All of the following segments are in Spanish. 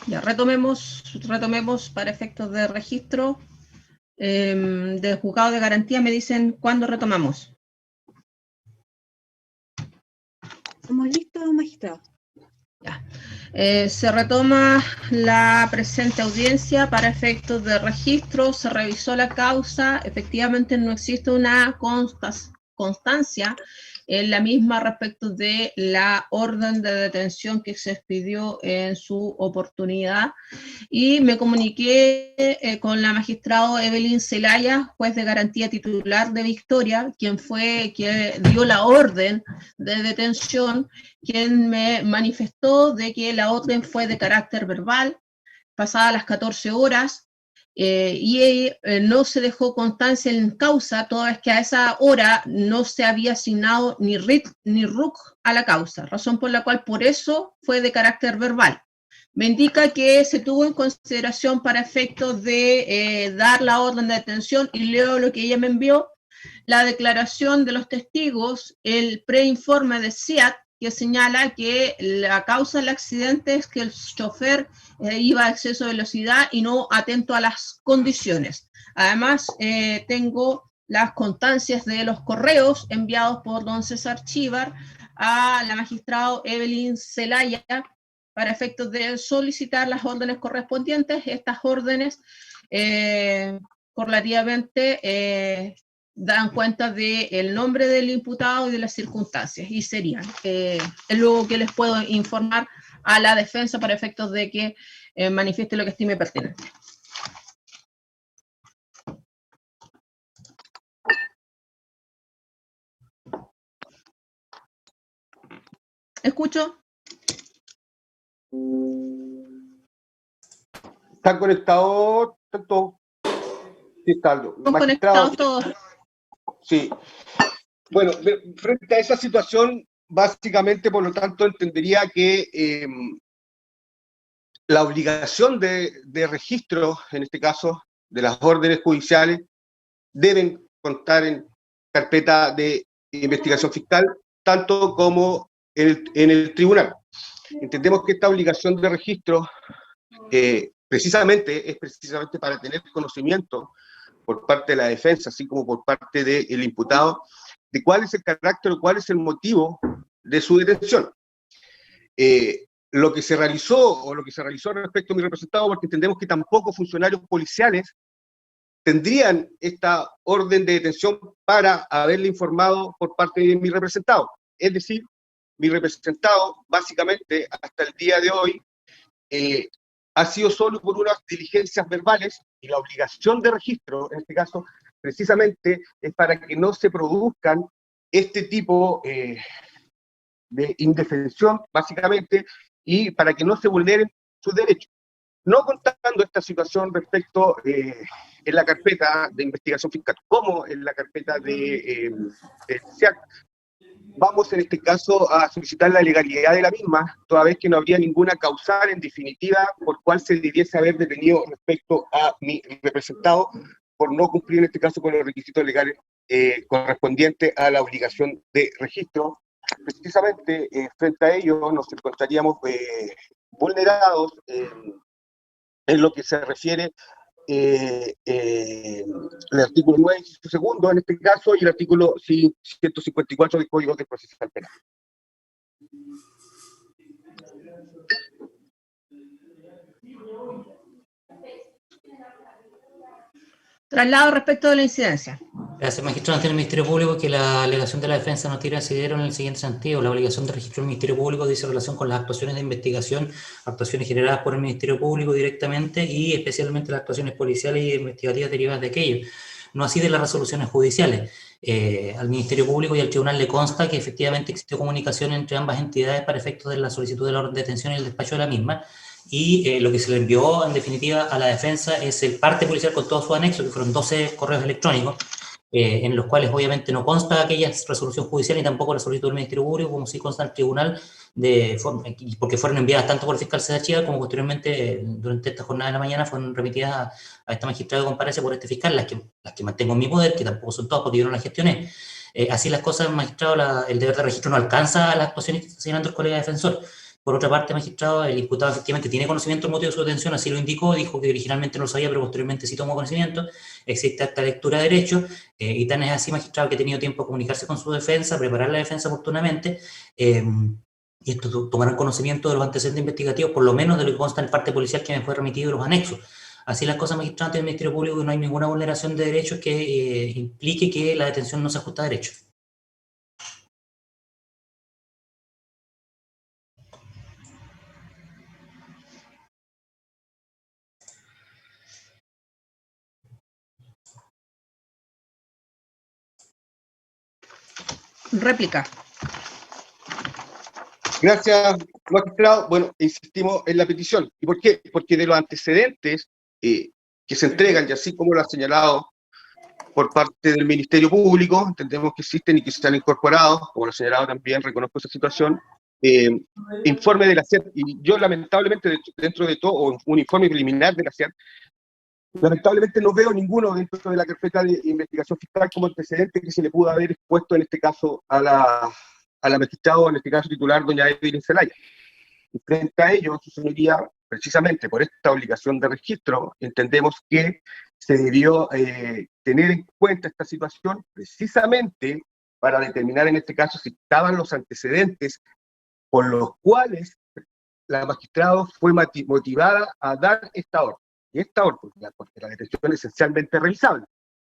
Ya, retomemos para efectos de registro del juzgado de garantía. Me dicen cuándo retomamos. Estamos listos, magistrado. Ya. Se retoma la presente audiencia para efectos de registro. Se revisó la causa. Efectivamente no existe una constancia en la misma respecto de la orden de detención que se expidió en su oportunidad, y me comuniqué con la magistrada Evelyn Zelaya, juez de garantía titular de Victoria, quien dio la orden de detención, quien me manifestó de que la orden fue de carácter verbal, pasadas las 14 horas, y no se dejó constancia en causa, toda vez que a esa hora no se había asignado ni RIT ni RUC a la causa, razón por la cual por eso fue de carácter verbal. Me indica que se tuvo en consideración para efectos de dar la orden de detención, y leo lo que ella me envió: la declaración de los testigos, el preinforme de SIAT, que señala que la causa del accidente es que el chofer iba a exceso de velocidad y no atento a las condiciones. Además, tengo las constancias de los correos enviados por don César Chívar a la magistrada Evelyn Zelaya para efectos de solicitar las órdenes correspondientes. Estas órdenes correlativamente dan cuenta del nombre del imputado y de las circunstancias, y serían luego que les puedo informar a la defensa para efectos de que manifieste lo que estime pertinente. ¿Escucho? ¿Están conectados todos? Sí, están conectados todos. Sí. Bueno, frente a esa situación, básicamente, por lo tanto, entendería que la obligación de registro, en este caso, de las órdenes judiciales, deben constar en carpeta de investigación fiscal, tanto como en el tribunal. Entendemos que esta obligación de registro es precisamente para tener conocimiento por parte de la defensa, así como por parte del imputado, de cuál es el carácter o cuál es el motivo de su detención. Lo que se realizó respecto a mi representado, porque entendemos que tampoco funcionarios policiales tendrían esta orden de detención para haberle informado por parte de mi representado. Es decir, mi representado, básicamente, hasta el día de hoy, ha sido solo por unas diligencias verbales, y la obligación de registro, en este caso, precisamente, es para que no se produzcan este tipo de indefensión, básicamente, y para que no se vulneren sus derechos. No contando esta situación respecto en la carpeta de investigación fiscal, como en la carpeta de SIAC, vamos en este caso a solicitar la legalidad de la misma, toda vez que no habría ninguna causal en definitiva por cual se debiese haber detenido respecto a mi representado por no cumplir en este caso con los requisitos legales correspondientes a la obligación de registro. Precisamente frente a ello nos encontraríamos vulnerados en lo que se refiere el artículo 9, segundo en este caso, y el artículo 154 del Código de Procesal Penal. Traslado respecto de la incidencia. Gracias, magistrado. Ante el Ministerio Público que la alegación de la defensa no tira asidero en el siguiente sentido. La obligación de registro del Ministerio Público dice relación con las actuaciones de investigación, actuaciones generadas por el Ministerio Público directamente, y especialmente las actuaciones policiales y investigativas derivadas de aquello. No así de las resoluciones judiciales. Al Ministerio Público y al Tribunal le consta que efectivamente existió comunicación entre ambas entidades para efectos de la solicitud de la orden de detención y el despacho de la misma, y lo que se le envió en definitiva a la defensa es el parte policial con todo su anexo, que fueron 12 correos electrónicos, en los cuales obviamente no consta aquella resolución judicial ni tampoco la solicitud del Ministerio Público, como sí consta el tribunal, porque fueron enviadas tanto por el fiscal César Chívar como posteriormente, durante esta jornada de la mañana, fueron remitidas a esta magistrada que comparece por este fiscal, las que mantengo en mi poder, que tampoco son todas porque yo no las gestioné. Así las cosas, magistrado, el deber de registro no alcanza a las actuaciones que está señalando el colega defensor. Por otra parte, magistrado, el imputado efectivamente tiene conocimiento del motivo de su detención, así lo indicó, dijo que originalmente no lo sabía, pero posteriormente sí tomó conocimiento, existe esta lectura de derecho, y tan es así, magistrado, que ha tenido tiempo de comunicarse con su defensa, preparar la defensa oportunamente, y esto tomarán conocimiento de los antecedentes investigativos, por lo menos de lo que consta en el parte policial que me fue remitido de los anexos. Así las cosas, magistrado, ante el Ministerio Público, que no hay ninguna vulneración de derechos que implique que la detención no se ajusta a derecho. Réplica. Gracias, magistrado. Bueno, insistimos en la petición. ¿Y por qué? Porque de los antecedentes que se entregan, y así como lo ha señalado por parte del Ministerio Público, entendemos que existen y que se han incorporado, como lo ha señalado también, reconozco esa situación, informe de la SER, y yo lamentablemente dentro de todo, un informe preliminar de la SER, lamentablemente no veo ninguno dentro de la carpeta de investigación fiscal como antecedente que se le pudo haber expuesto en este caso a la magistrada, en este caso titular, doña Evelyn Zelaya. Y frente a ello, su señoría, precisamente por esta obligación de registro, entendemos que se debió tener en cuenta esta situación precisamente para determinar en este caso si estaban los antecedentes por los cuales la magistrada fue motivada a dar esta orden. Y esta orden, porque la detención es esencialmente revisable.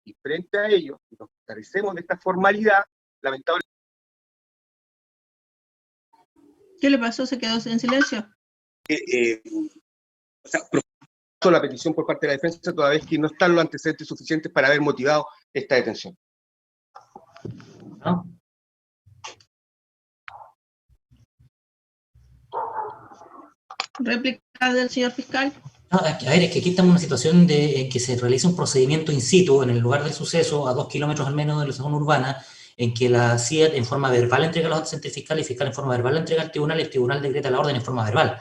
Y frente a ello, si nos carecemos de esta formalidad, lamentablemente... ¿Qué le pasó? ¿Se quedó en silencio? O sea, la petición por parte de la defensa, toda vez que no están los antecedentes suficientes para haber motivado esta detención. ¿No? ¿Réplica del señor fiscal? No, a ver, es que aquí estamos en una situación en que se realiza un procedimiento in situ en el lugar del suceso, a 2 kilómetros al menos de la zona urbana, en que la CIED en forma verbal entrega los antecedentes fiscales, y el fiscal en forma verbal la entrega al tribunal, y el tribunal decreta la orden en forma verbal.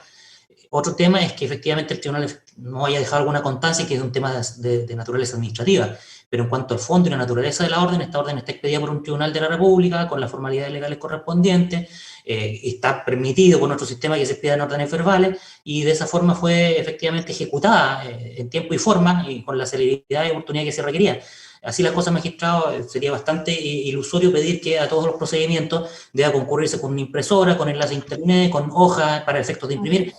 Otro tema es que efectivamente el tribunal no haya dejado alguna constancia, y que es un tema de naturaleza administrativa, pero en cuanto al fondo y la naturaleza de la orden, esta orden está expedida por un tribunal de la República con las formalidades legales correspondientes, está permitido por nuestro sistema que se expidan órdenes verbales, y de esa forma fue efectivamente ejecutada en tiempo y forma, y con la celeridad y oportunidad que se requería. Así las cosas, magistrado, sería bastante ilusorio pedir que a todos los procedimientos deba concurrirse con una impresora, con enlace a internet, con hoja para efectos de imprimir,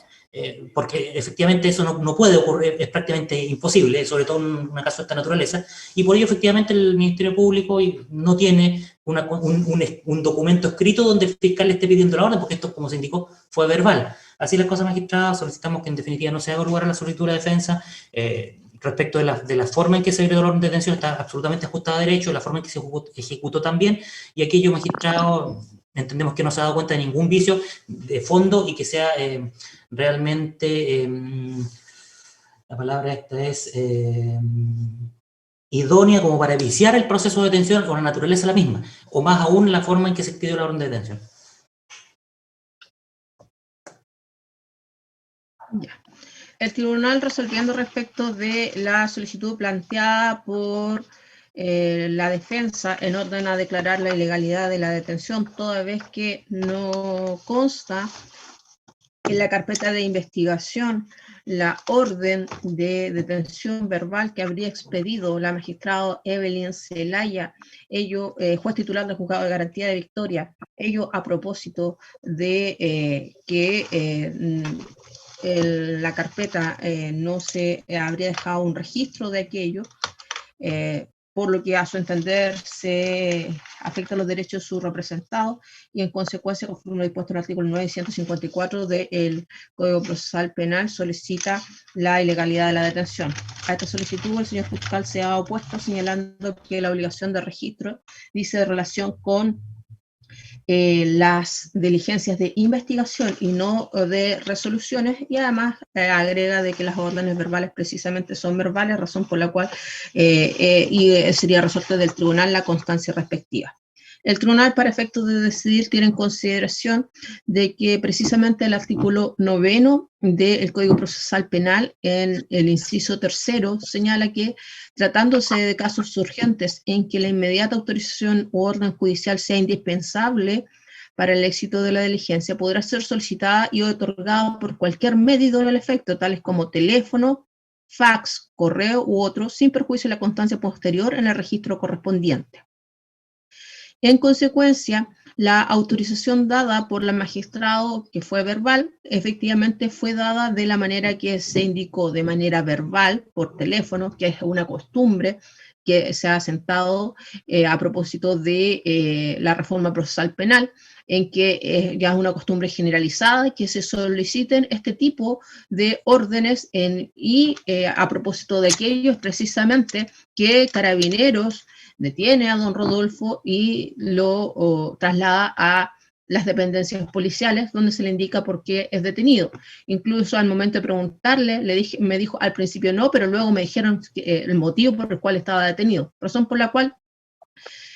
porque efectivamente eso no puede ocurrir, es prácticamente imposible, sobre todo en un caso de esta naturaleza, y por ello efectivamente el Ministerio Público no tiene un documento escrito donde el fiscal le esté pidiendo la orden, porque esto, como se indicó, fue verbal. Así las cosas, magistrado, solicitamos que en definitiva no se haga lugar a la solicitud de la defensa. Respecto de la forma en que se agregó la orden de detención, está absolutamente ajustada a derecho, la forma en que se ejecutó también, y aquello, magistrado, entendemos que no se ha dado cuenta de ningún vicio de fondo, y que sea realmente, la palabra esta es, idónea como para viciar el proceso de detención o la naturaleza la misma, o más aún la forma en que se expidió la orden de detención. Ya. El tribunal, resolviendo respecto de la solicitud planteada por la defensa en orden a declarar la ilegalidad de la detención, toda vez que no consta en la carpeta de investigación la orden de detención verbal que habría expedido la magistrada Evelyn Zelaya, ello, juez titular del Juzgado de Garantía de Victoria, ello a propósito de la carpeta no se habría dejado un registro de aquello, por lo que a su entender se afecta los derechos de sus representados, y en consecuencia, conforme lo dispuesto en el artículo 954 del Código Procesal Penal, solicita la ilegalidad de la detención. A esta solicitud el señor fiscal se ha opuesto, señalando que la obligación de registro dice de relación con las diligencias de investigación y no de resoluciones, y además agrega de que las órdenes verbales precisamente son verbales, razón por la cual sería resuelto del tribunal la constancia respectiva. El tribunal, para efectos de decidir, tiene en consideración de que precisamente el artículo 9 del Código Procesal Penal, en el inciso 3, señala que, tratándose de casos urgentes en que la inmediata autorización u orden judicial sea indispensable para el éxito de la diligencia podrá ser solicitada y otorgada por cualquier medio del efecto, tales como teléfono, fax, correo u otro, sin perjuicio de la constancia posterior en el registro correspondiente. En consecuencia, la autorización dada por el magistrado, que fue verbal, efectivamente fue dada de la manera que se indicó, de manera verbal, por teléfono, que es una costumbre que se ha sentado a propósito de la reforma procesal penal, en que ya es una costumbre generalizada que se soliciten este tipo de órdenes y a propósito de aquellos precisamente que Carabineros detiene a don Rodolfo y lo traslada a las dependencias policiales, donde se le indica por qué es detenido. Incluso al momento de preguntarle, me dijo al principio no, pero luego me dijeron el motivo por el cual estaba detenido, razón por la cual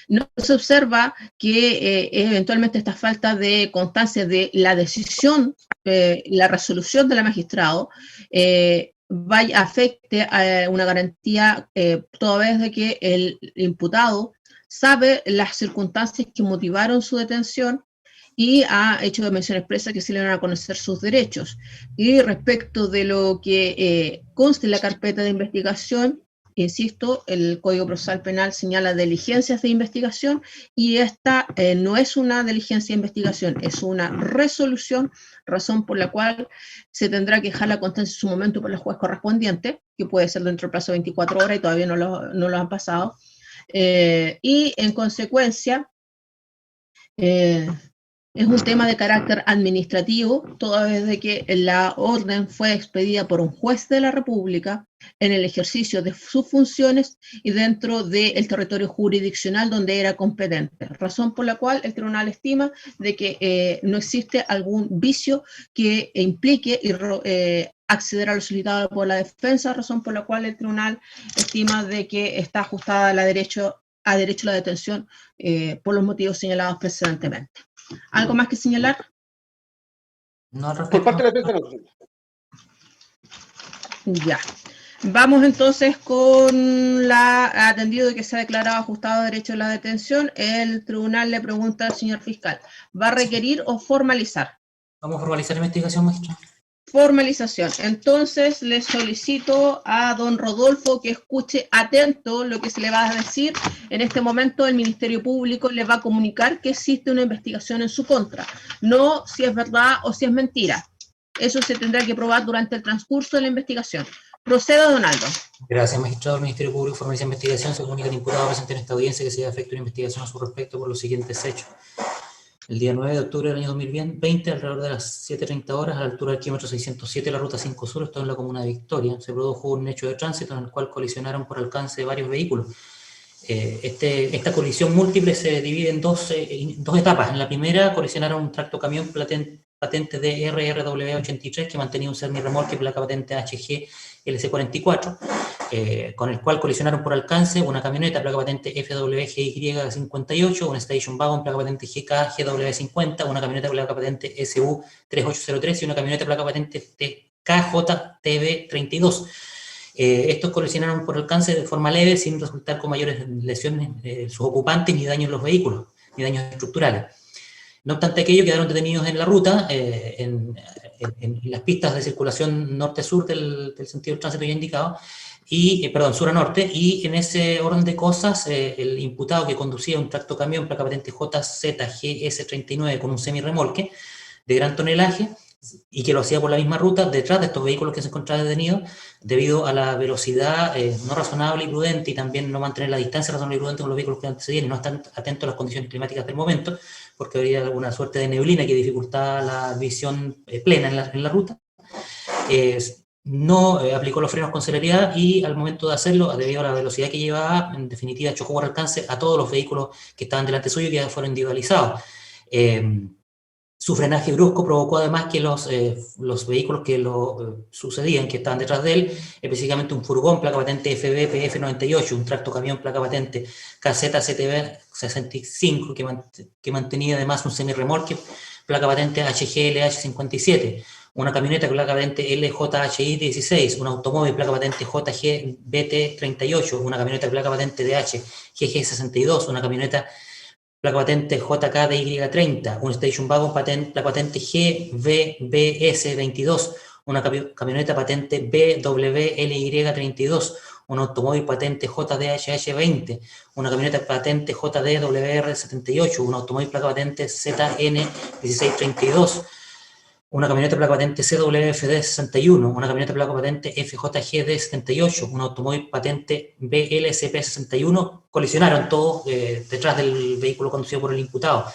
no se observa que eventualmente esta falta de constancia de la decisión, la resolución del magistrado, afecte a una garantía toda vez de que el imputado sabe las circunstancias que motivaron su detención y ha hecho de mención expresa que se le van a conocer sus derechos. Y respecto de lo que conste en la carpeta de investigación, insisto, el Código Procesal Penal señala diligencias de investigación y esta no es una diligencia de investigación, es una resolución, razón por la cual se tendrá que dejar la constancia en su momento por el juez correspondiente, que puede ser dentro del plazo de 24 horas y todavía no lo han pasado. Y en consecuencia, es un tema de carácter administrativo, toda vez de que la orden fue expedida por un juez de la República en el ejercicio de sus funciones y dentro del territorio jurisdiccional donde era competente, razón por la cual el tribunal estima de que no existe algún vicio que implique acceder a lo solicitado por la defensa, razón por la cual el tribunal estima de que está ajustada a derecho a la detención por los motivos señalados precedentemente. ¿Algo más que señalar? No, al Por respecto. parte de la defensa, no. Ya. Vamos entonces con la atendido de que se ha declarado ajustado derecho a la detención. El tribunal le pregunta al señor fiscal, ¿va a requerir o formalizar? Vamos a formalizar la investigación, magistrado. Formalización. Entonces le solicito a don Rodolfo que escuche atento lo que se le va a decir. En este momento el Ministerio Público le va a comunicar que existe una investigación en su contra. No si es verdad o si es mentira. Eso se tendrá que probar durante el transcurso de la investigación. Proceda, don Aldo. Gracias, magistrado. El Ministerio Público formaliza investigación. Se comunica al imputado presente en esta audiencia que se efectúa una investigación a su respecto por los siguientes hechos. El día 9 de octubre del año 2020, alrededor de las 7:30 horas, a la altura del kilómetro 607 de la ruta 5 Sur, esto en la comuna de Victoria, se produjo un hecho de tránsito en el cual colisionaron por alcance de varios vehículos. Esta colisión múltiple se divide en dos etapas. En la primera colisionaron un tractocamión patente de RRW83 que mantenía un semirremolque placa patente HG LC44, con el cual colisionaron por alcance una camioneta placa patente FWGY58, un station wagon placa patente GKGW50, una camioneta placa patente SU3803 y una camioneta placa patente KJTB32. Estos colisionaron por alcance de forma leve sin resultar con mayores lesiones sus ocupantes ni daños en los vehículos, ni daños estructurales. No obstante aquello, quedaron detenidos en la ruta, en las pistas de circulación norte-sur del sentido del tránsito ya indicado, sur a norte, y en ese orden de cosas, el imputado que conducía un tractocamión placa patente JZGS39 con un semirremolque de gran tonelaje, y que lo hacía por la misma ruta, detrás de estos vehículos que se encontraban detenidos, debido a la velocidad no razonable y prudente, y también no mantener la distancia razonable y prudente con los vehículos que antecedían, y no estar atentos a las condiciones climáticas del momento, porque había alguna suerte de neblina que dificultaba la visión plena en la ruta. No aplicó los frenos con celeridad y al momento de hacerlo, debido a la velocidad que llevaba, en definitiva chocó por alcance a todos los vehículos que estaban delante suyo y que ya fueron individualizados. Su frenaje brusco provocó además que los vehículos que lo sucedían, que estaban detrás de él, específicamente un furgón placa patente FBPF98, un tractocamión placa patente KZCTB65, que mantenía además un semirremolque placa patente HGLH57, una camioneta placa patente LJHI16, un automóvil placa patente JGBT38, una camioneta placa patente DH GG62, una camioneta placa patente JKDY30, un station wagon placa patente GVBS22, una camioneta patente BWLY32, un automóvil patente JDHH20, una camioneta patente JDWR78, un automóvil placa patente ZN1632, una camioneta placa patente CWFD61, una camioneta placa patente FJGD78, un automóvil patente BLSP61, colisionaron todos detrás del vehículo conducido por el imputado.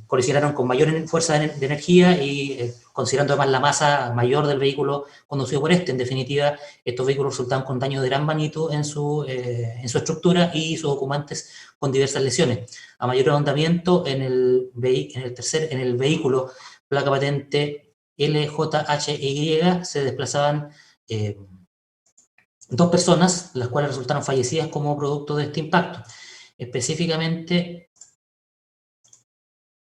Colisionaron con mayor fuerza de energía y considerando además la masa mayor del vehículo conducido por este. En definitiva, estos vehículos resultaron con daños de gran magnitud en su estructura y sus ocupantes con diversas lesiones. A mayor ahondamiento en el vehículo placa patente LJHY se desplazaban 2 personas, las cuales resultaron fallecidas como producto de este impacto. Específicamente,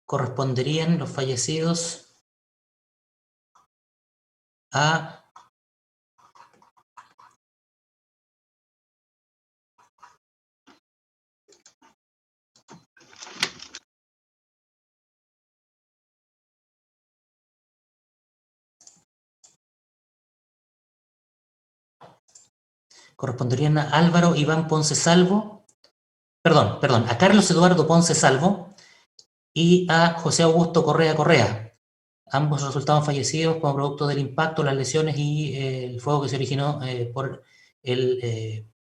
corresponderían los fallecidos a Álvaro Iván Ponce Salvo, a Carlos Eduardo Ponce Salvo y a José Augusto Correa Correa. Ambos resultaron fallecidos como producto del impacto, las lesiones y el fuego que se originó por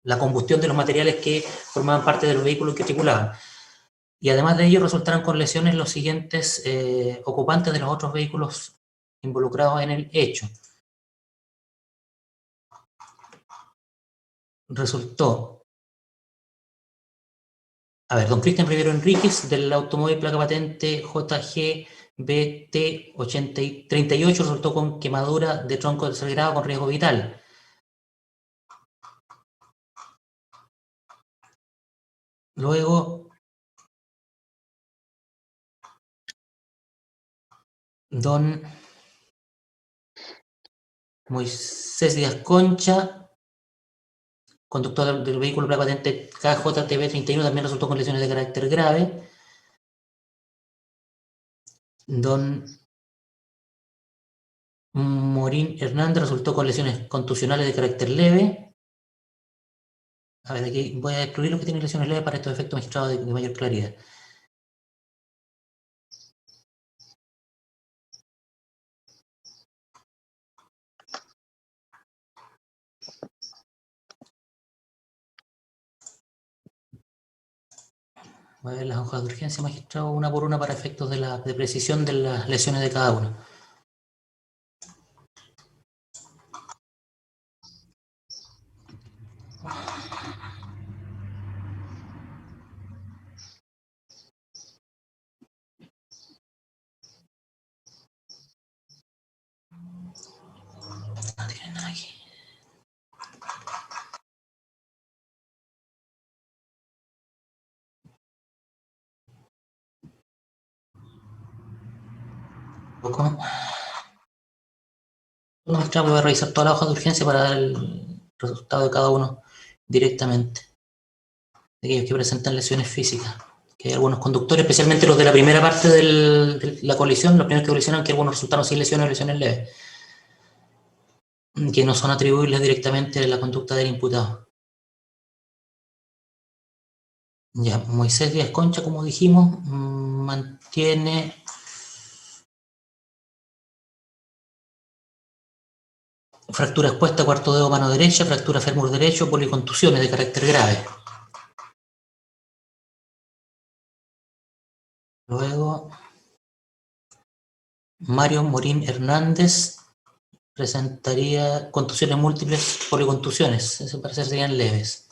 la combustión de los materiales que formaban parte de los vehículos que tripulaban. Y además de ello resultaron con lesiones los siguientes ocupantes de los otros vehículos involucrados en el hecho. Resultó, don Cristian Rivero Enríquez, del automóvil placa patente JGBT38, resultó con quemadura de tronco de tercer grado con riesgo vital. Luego, don Moisés Díaz Concha, conductor del vehículo placa patente KJTB31, también resultó con lesiones de carácter grave. Don Morín Hernández resultó con lesiones contusionales de carácter leve. Aquí voy a excluir lo que tiene lesiones leves para estos efectos magistrados de mayor claridad. Voy a ver las hojas de urgencia, magistrado, una por una para efectos de precisión de las lesiones de cada uno. No tiene nada aquí. Magistrado, voy a revisar todas las hojas de urgencia para dar el resultado de cada uno directamente. De aquellos que presentan lesiones físicas. Que hay algunos conductores, especialmente los de la primera parte de la colisión, los primeros que colisionan, que algunos resultaron sin lesiones o lesiones leves, que no son atribuibles directamente a la conducta del imputado. Ya, Moisés Díaz Concha, como dijimos, mantiene fractura expuesta, cuarto dedo mano derecha, fractura fémur derecho, policontusiones de carácter grave. Luego, Mario Morín Hernández presentaría contusiones múltiples, policontusiones, eso parece serían leves.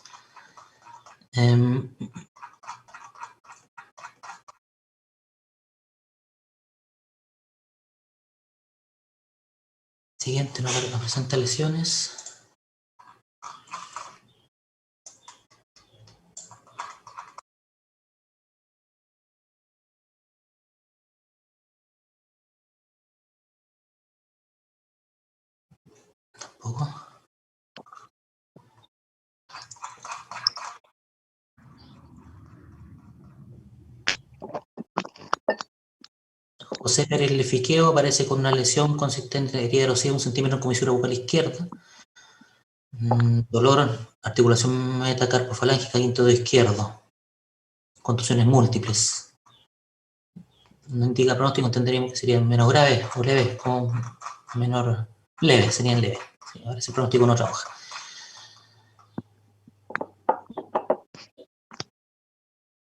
Siguiente, no presenta lesiones. Tampoco. José Pérez Lefiqueo aparece con una lesión consistente en herida erosiva de 1 centímetro en comisura bucal izquierda. Dolor, articulación metacarpofalángica, quinto dedo izquierdo. Contusiones múltiples. No indica pronóstico, entenderíamos que serían menos graves o leves, como menor leve, serían leves. Sí, ahora ese pronóstico no trabaja.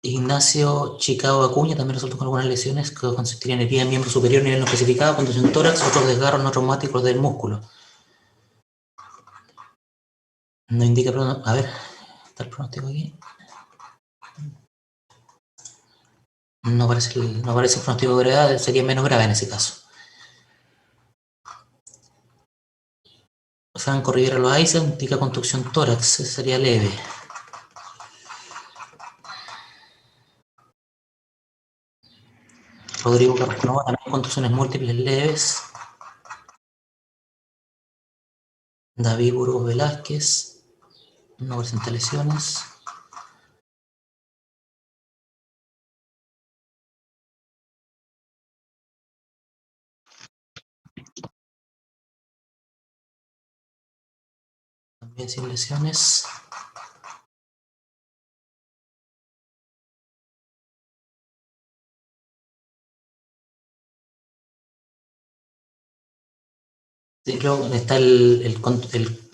Ignacio Chicago Acuña también resultó con algunas lesiones que consistirían en herida en miembro superior, nivel no especificado, contusión tórax, otros desgarros no traumáticos del músculo. No indica pronóstico. A ver, está el pronóstico aquí. No aparece el pronóstico de gravedad, sería menos grave en ese caso. Franco Rivera Loaiza indica contusión tórax, ese sería leve. Rodrigo Carrasco, también contusiones múltiples leves. David Burgos Velázquez, no presenta lesiones. También sin lesiones. Sí, luego está el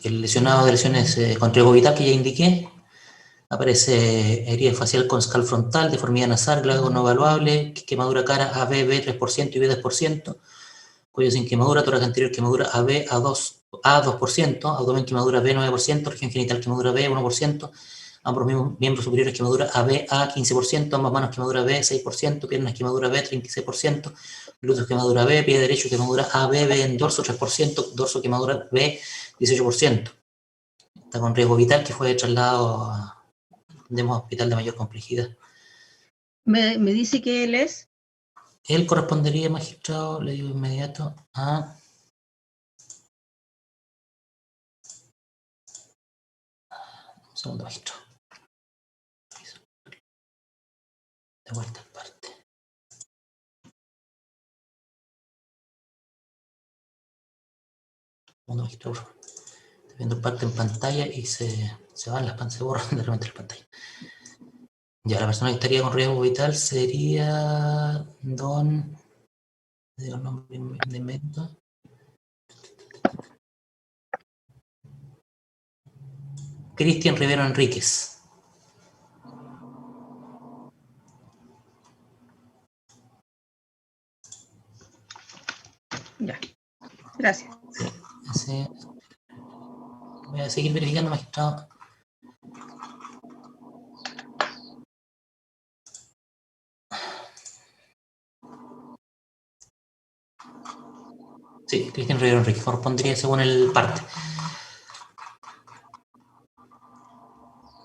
lesionado de lesiones con riesgo vital que ya indiqué. Aparece herida facial con escal frontal, deformidad nasal, glago no evaluable, quemadura cara AB, B 3% y B 2%, cuello sin quemadura, tórax anterior quemadura AB A 2%, abdomen quemadura B 9%, región genital quemadura B 1%, ambos miembros superiores quemadura AB A 15%, ambas manos quemadura B 6%, piernas quemadura B 36%, glúteos quemadura B, pie derecho quemadura AB, B en dorso 3%, dorso quemadura B 18%. Está con riesgo vital que fue trasladado a hospital de mayor complejidad. Me dice que él es. Él correspondería, magistrado, le digo inmediato, a... Un segundo, magistrado. De vuelta al parte. Segundo, magistrado. Estoy viendo el parte en pantalla y se van las pantallas, se borran de repente las pantallas. Ya, la persona que estaría con riesgo vital sería don... Digo el nombre de invento. Cristian Rivero Enríquez. Ya, gracias. Sí. Voy a seguir verificando, magistrado. Sí, Cristian Rivero Enríquez correspondería según el parte.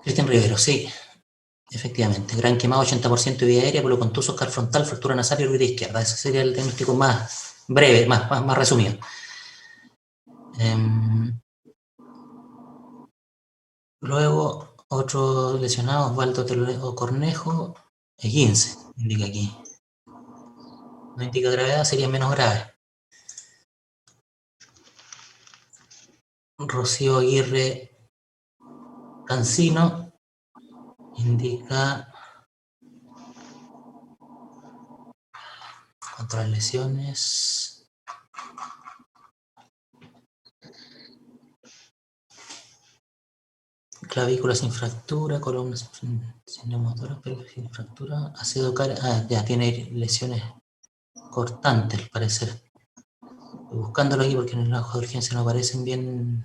Cristian Rivero, sí. Efectivamente, gran quemado, 80% de vía aérea, polo contuso, escal frontal, fractura nasal y órbita izquierda. Ese sería el diagnóstico más breve, más resumido. Luego, otro lesionado, Osvaldo Toledo Cornejo, 15, indica aquí. No indica gravedad, sería menos grave. Rocío Aguirre Cancino, indica contra las lesiones. Clavícula sin fractura, columna sin neumotora, pero sin fractura, ácido ya tiene lesiones cortantes, al parecer. Estoy buscándolo aquí porque en el hoja de urgencia no aparecen bien.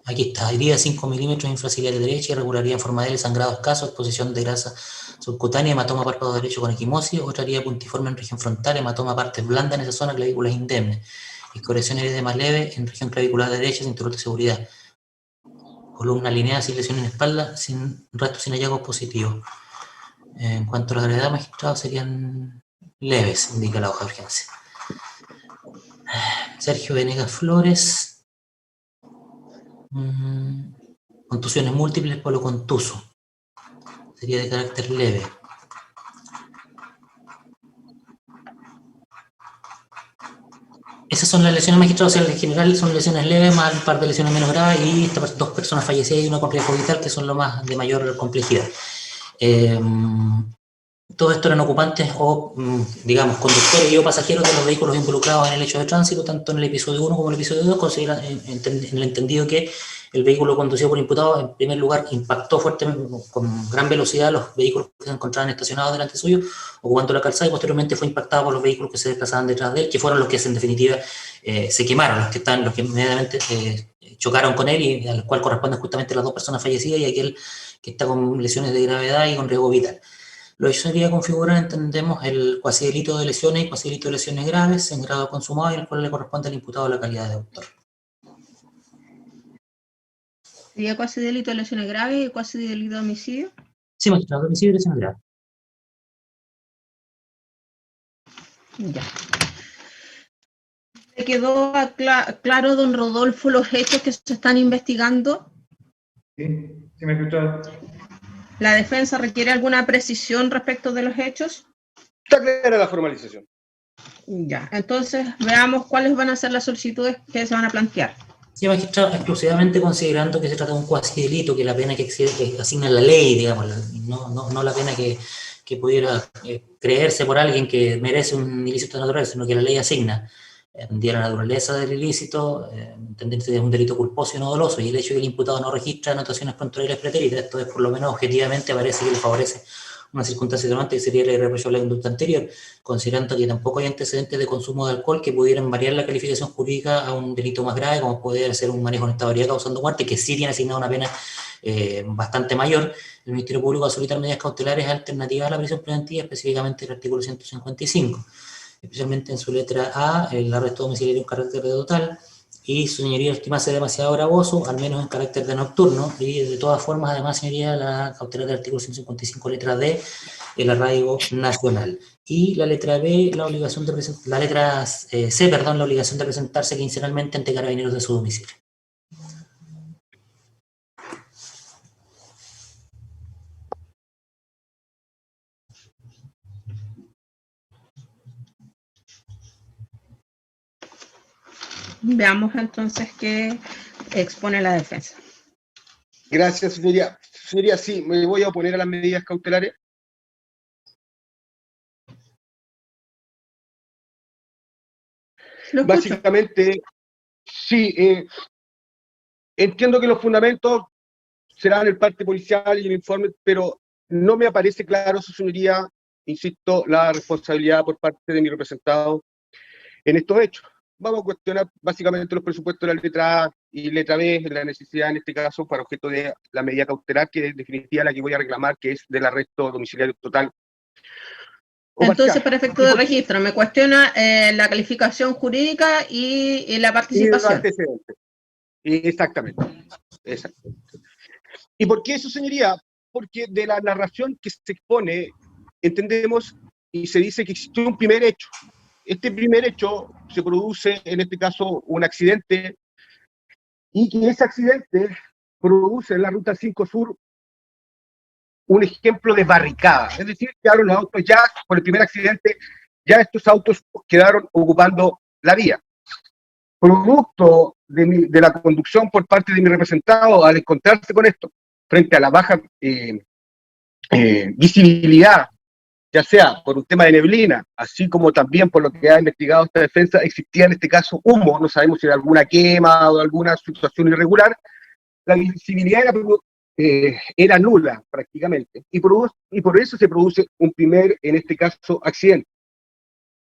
Aquí está, herida 5 milímetros infraciliar derecha, irregularidad en forma de L, sangrado escaso, exposición de grasa subcutánea, hematoma párpado derecho con equimosis, otra herida puntiforme en región frontal, hematoma partes blandas en esa zona, clavículas indemnes. Escoriación eritema leve en región clavicular derecha, cinturón de seguridad. Columna alineada sin lesión en espalda, sin restos sin hallazgos positivos. En cuanto a la gravedad, magistrado, serían leves, indica la hoja de urgencia. Sergio Venegas Flores. Contusiones múltiples por lo contuso. Sería de carácter leve. Esas son las lesiones magistrales, o sea, en general son lesiones leves, más un par de lesiones menos graves, y dos personas fallecidas y una con riesgo vital, que son lo más de mayor complejidad. Todo esto eran ocupantes o, digamos, conductores y o pasajeros de los vehículos involucrados en el hecho de tránsito, tanto en el episodio 1 como en el episodio 2, consideran en el entendido que el vehículo conducido por imputado, en primer lugar, impactó fuertemente, con gran velocidad, los vehículos que se encontraban estacionados delante suyo, ocupando la calzada, y posteriormente fue impactado por los vehículos que se desplazaban detrás de él, que fueron los que en definitiva se quemaron, los que inmediatamente chocaron con él, y al cual corresponden justamente las dos personas fallecidas y aquel que está con lesiones de gravedad y con riesgo vital. Lo hecho sería configurar, entendemos, el cuasi delito de lesiones y cuasi delito de lesiones graves en grado consumado, y el cual le corresponde al imputado la calidad de autor. ¿Sería cuasi delito de lesiones graves y cuasi delito de homicidio? Sí, magistrado, homicidio y lesiones graves. Ya. ¿Le quedó claro, don Rodolfo, los hechos que se están investigando? Sí, sí me escuchó. ¿La defensa requiere alguna precisión respecto de los hechos? Está clara la formalización. Ya, entonces veamos cuáles van a ser las solicitudes que se van a plantear. Sí, magistrado, exclusivamente considerando que se trata de un cuasi delito, que la pena que asigna la ley, digamos, no la pena que pudiera creerse por alguien que merece un ilícito natural, sino que la ley asigna. De la naturaleza del ilícito, entenderse de un delito culposo y no doloso, y el hecho de que el imputado no registra anotaciones prontuarias pretéritas, esto es, por lo menos objetivamente, parece que le favorece una circunstancia atenuante que sería la irreprochable conducta anterior, considerando que tampoco hay antecedentes de consumo de alcohol que pudieran variar la calificación jurídica a un delito más grave, como puede ser un manejo en estado de ebriedad causando muerte, que sí tiene asignada una pena bastante mayor. El Ministerio Público va a solicitar medidas cautelares alternativas a la prisión preventiva, específicamente el artículo 155. Especialmente en su letra A, el arresto domiciliario en carácter de total, y su señoría estimase demasiado gravoso, al menos en carácter de nocturno, y de todas formas, además, señoría, la cautelar del artículo 155, letra D, el arraigo nacional. Y la letra B, la obligación de la letra C, perdón, la obligación de presentarse quincenalmente ante carabineros de su domicilio. Veamos entonces qué expone la defensa. Gracias, señoría. Señoría, sí, me voy a oponer a las medidas cautelares. Lo escucho. Básicamente, sí, entiendo que los fundamentos serán el parte policial y el informe, pero no me aparece claro, su señoría, insisto, la responsabilidad por parte de mi representado en estos hechos. Vamos a cuestionar básicamente los presupuestos de la letra A y letra B, la necesidad en este caso para objeto de la medida cautelar, que es definitiva la que voy a reclamar, que es del arresto domiciliario total. Entonces, para efecto de registro, me cuestiona la calificación jurídica y la participación. Exactamente. ¿Y por qué eso, señoría? Porque de la narración que se expone, entendemos y se dice que existió un primer hecho. Este primer hecho se produce, en este caso, un accidente, y que ese accidente produce en la Ruta 5 Sur un ejemplo de barricada. Es decir, quedaron los autos ya, por el primer accidente, ya estos autos quedaron ocupando la vía. Producto de la conducción por parte de mi representado, al encontrarse con esto, frente a la baja visibilidad, ya sea por un tema de neblina, así como también por lo que ha investigado esta defensa, existía en este caso humo, no sabemos si era alguna quema o alguna situación irregular, la visibilidad era nula prácticamente, y por eso se produce un primer, en este caso, accidente.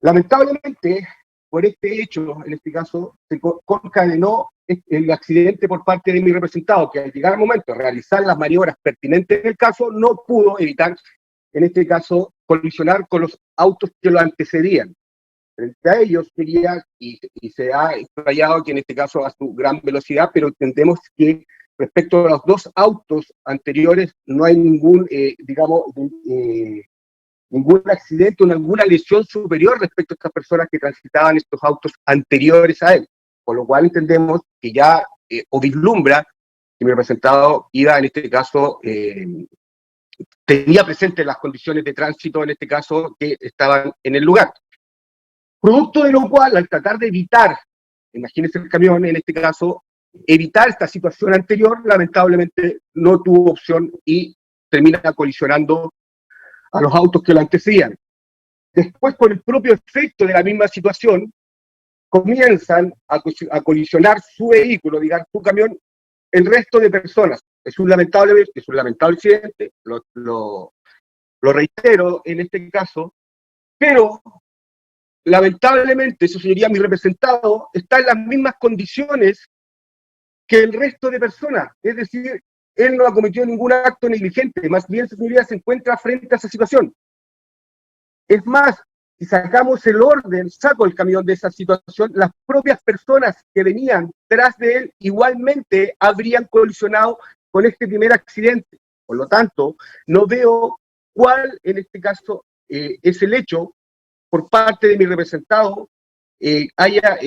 Lamentablemente, por este hecho, en este caso, se concadenó el accidente por parte de mi representado, que al llegar al momento de realizar las maniobras pertinentes del caso, no pudo evitar, en este caso, colisionar con los autos que lo antecedían. Frente a ellos quería, y se ha explayado que en este caso a su gran velocidad, pero entendemos que respecto a los dos autos anteriores no hay ningún, ningún accidente o ninguna lesión superior respecto a estas personas que transitaban estos autos anteriores a él. Por lo cual entendemos que ya, o vislumbra, que mi representado iba, en este caso, tenía presente las condiciones de tránsito, en este caso, que estaban en el lugar. Producto de lo cual, al tratar de evitar, imagínense el camión, en este caso, evitar esta situación anterior, lamentablemente no tuvo opción y termina colisionando a los autos que lo antecedían. Después, por el propio efecto de la misma situación, comienzan a colisionar su vehículo, digamos, su camión, el resto de personas. Es un lamentable accidente, lo reitero en este caso, pero lamentablemente, su señoría, mi representado, está en las mismas condiciones que el resto de personas. Es decir, él no ha cometido ningún acto negligente, más bien su señoría se encuentra frente a esa situación. Es más, si sacamos el orden, saco el camión de esa situación, las propias personas que venían tras de él igualmente habrían colisionado con este primer accidente. Por lo tanto, no veo cuál en este caso es el hecho por parte de mi representado haya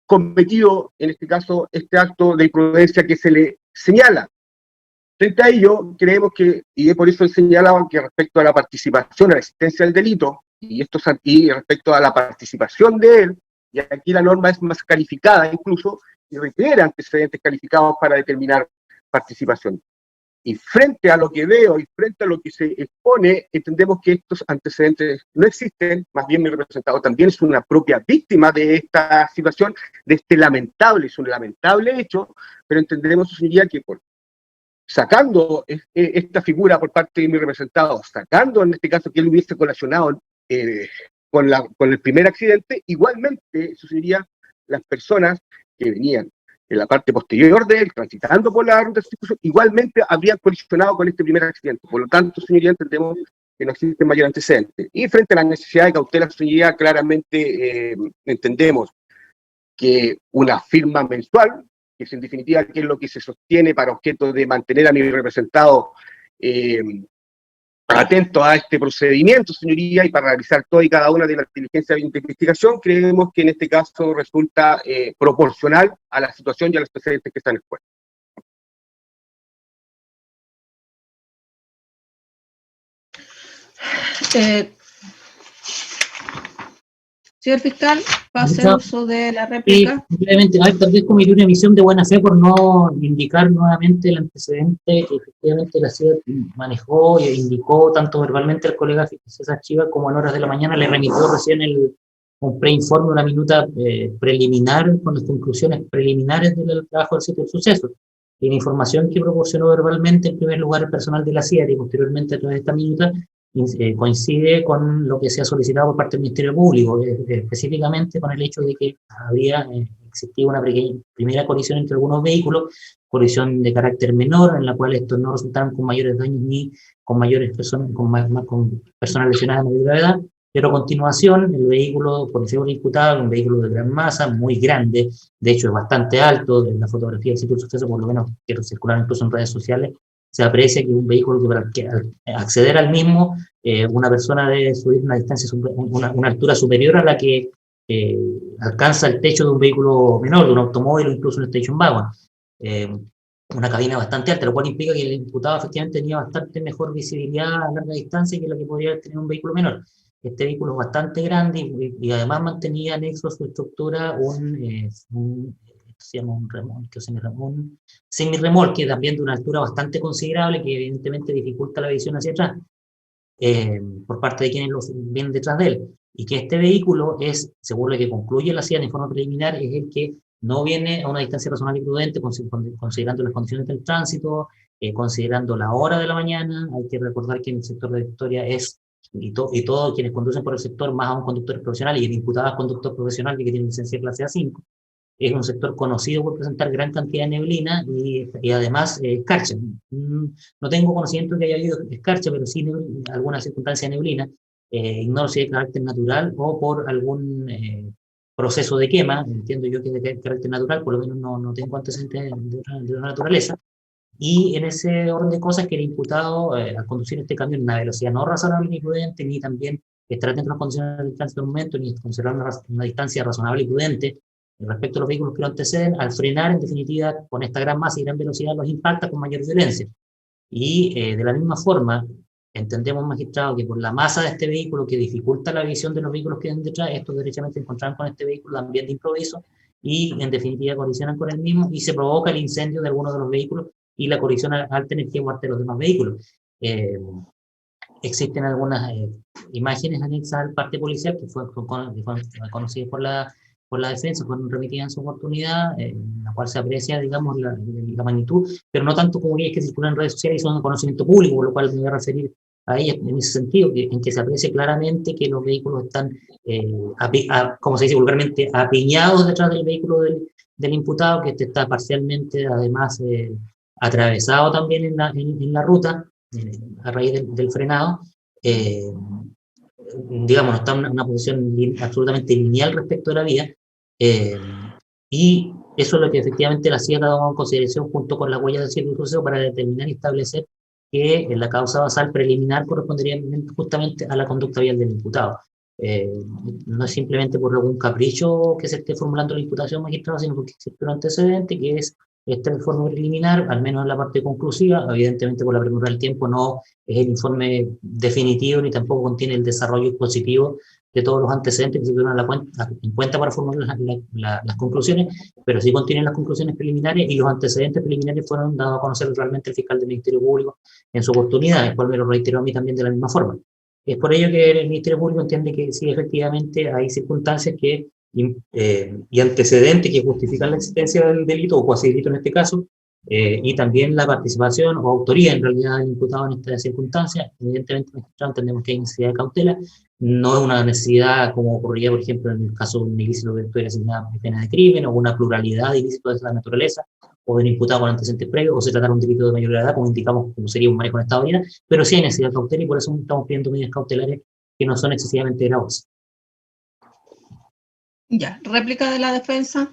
cometido en este caso este acto de imprudencia que se le señala. Frente a ello, creemos que, y por eso señalaban que respecto a la participación, a la existencia del delito, y respecto a la participación de él, y aquí la norma es más calificada incluso, y requiere antecedentes calificados para determinar participación. Y frente a lo que veo y frente a lo que se expone, entendemos que estos antecedentes no existen, más bien mi representado también es una propia víctima de esta situación, de este lamentable, es un lamentable hecho, pero entendemos, su señoría, que sacando esta figura por parte de mi representado, sacando en este caso que él hubiese colacionado con el primer accidente, igualmente, su señoría, las personas que venían en la parte posterior de él, transitando por la ruta de circulación, igualmente habrían colisionado con este primer accidente. Por lo tanto, señoría, entendemos que no existe mayor antecedente. Y frente a la necesidad de cautela, señoría, claramente entendemos que una firma mensual, que es en definitiva que es lo que se sostiene para objeto de mantener a mi representado atento a este procedimiento, señoría, y para realizar toda y cada una de las diligencias de investigación, creemos que en este caso resulta proporcional a la situación y a los precedentes que están expuestos. Señor fiscal, va a hacer uso de la réplica. Sí, simplemente, tal vez cometí una emisión de buena fe por no indicar nuevamente el antecedente que efectivamente la ciudad manejó e indicó tanto verbalmente al colega César Chiva como en horas de la mañana le remitió recién un preinforme, una minuta preliminar con las conclusiones preliminares del trabajo del sitio del suceso. Y la información que proporcionó verbalmente en primer lugar el personal de la CIA y posteriormente a través de esta minuta coincide con lo que se ha solicitado por parte del Ministerio Público, específicamente con el hecho de que había existido una primera colisión entre algunos vehículos, colisión de carácter menor, en la cual estos no resultaron con mayores daños ni con mayores personas, con personas lesionadas de mayor gravedad, pero a continuación el vehículo, por ser imputado, un vehículo de gran masa, muy grande, de hecho es bastante alto, en la fotografía del sitio del suceso, por lo menos quiero circular incluso en redes sociales, se aprecia que un vehículo que al acceder al mismo, una persona debe subir una distancia, una altura superior a la que alcanza el techo de un vehículo menor, de un automóvil o incluso un station wagon. Una cabina bastante alta, lo cual implica que el imputado efectivamente tenía bastante mejor visibilidad a larga distancia que la que podría tener un vehículo menor. Este vehículo es bastante grande y además mantenía anexo a su estructura se llama un semirremolque también de una altura bastante considerable que evidentemente dificulta la visión hacia atrás por parte de quienes vienen detrás de él, y que este vehículo es, según lo que concluye la CIA de forma preliminar, es el que no viene a una distancia razonable y prudente considerando las condiciones del tránsito, considerando la hora de la mañana. Hay que recordar que en el sector de Victoria y todos quienes conducen por el sector, más a un conductor profesional y el imputado es conductor profesional que tiene licencia clase A5, es un sector conocido por presentar gran cantidad de neblina y además escarcha. No tengo conocimiento de que haya habido escarcha, pero sí alguna circunstancia de neblina. Ignoro si es de carácter natural o por algún proceso de quema. Entiendo yo que es de carácter natural, por lo menos no tengo antecedentes de la naturaleza. Y en ese orden de cosas que el imputado, al conducir este camión a una velocidad no razonable ni prudente, ni también estar atento a las condiciones del tránsito del momento, ni conservar una distancia razonable y prudente, respecto a los vehículos que lo anteceden, al frenar, en definitiva, con esta gran masa y gran velocidad, los impacta con mayor violencia. Y de la misma forma, Entendemos, magistrado, que por la masa de este vehículo que dificulta la visión de los vehículos que vienen detrás, estos derechamente se encontraron con este vehículo también de improviso y en definitiva colisionan con el mismo y se provoca el incendio de algunos de los vehículos y la colisión a alta energía por parte de los demás vehículos. Existen algunas imágenes anexas al parte policial que fueron conocidas por la defensa, fueron remitidas en su oportunidad, en la cual se aprecia, digamos, la magnitud, pero no tanto como aquellas que circulan en redes sociales y son de conocimiento público, por lo cual me voy a referir a ellas en ese sentido, en que se aprecia claramente que los vehículos están, como se dice vulgarmente, apiñados detrás del vehículo del imputado, que este está parcialmente, además, atravesado también en la ruta, a raíz del frenado, digamos, está en una posición absolutamente lineal respecto de la vía, y eso es lo que efectivamente la CIA ha dado en consideración junto con la huella del cierre del suceso para determinar y establecer que la causa basal preliminar correspondería justamente a la conducta vial del imputado. No es simplemente por algún capricho que se esté formulando la imputación, magistrado, sino porque existe un antecedente que es este informe preliminar, al menos en la parte conclusiva. Evidentemente por la premura del tiempo no es el informe definitivo ni tampoco contiene el desarrollo expositivo de todos los antecedentes que se tuvieron en cuenta para formular las conclusiones, pero sí contienen las conclusiones preliminares y los antecedentes preliminares fueron dados a conocer realmente el fiscal del Ministerio Público en su oportunidad, el cual me lo reiteró a mí también de la misma forma. Es por ello que el Ministerio Público entiende que sí, efectivamente hay circunstancias que y antecedentes que justifican la existencia del delito, o cuasi delito en este caso, y también la participación o autoría en realidad del imputado en estas circunstancias. Evidentemente, entendemos que hay necesidad de cautela, no es una necesidad como ocurría, por ejemplo, en el caso de un ilícito que estuviera asignada por pena de crimen, o una pluralidad de ilícitos de esa naturaleza, o de un imputado con antecedentes previos, o se tratara un delito de mayor edad, como indicamos, como sería un manejo en estado de vida, pero sí hay necesidad de cautela y por eso estamos pidiendo medidas cautelares que no son excesivamente gravosas. Ya, réplica de la defensa.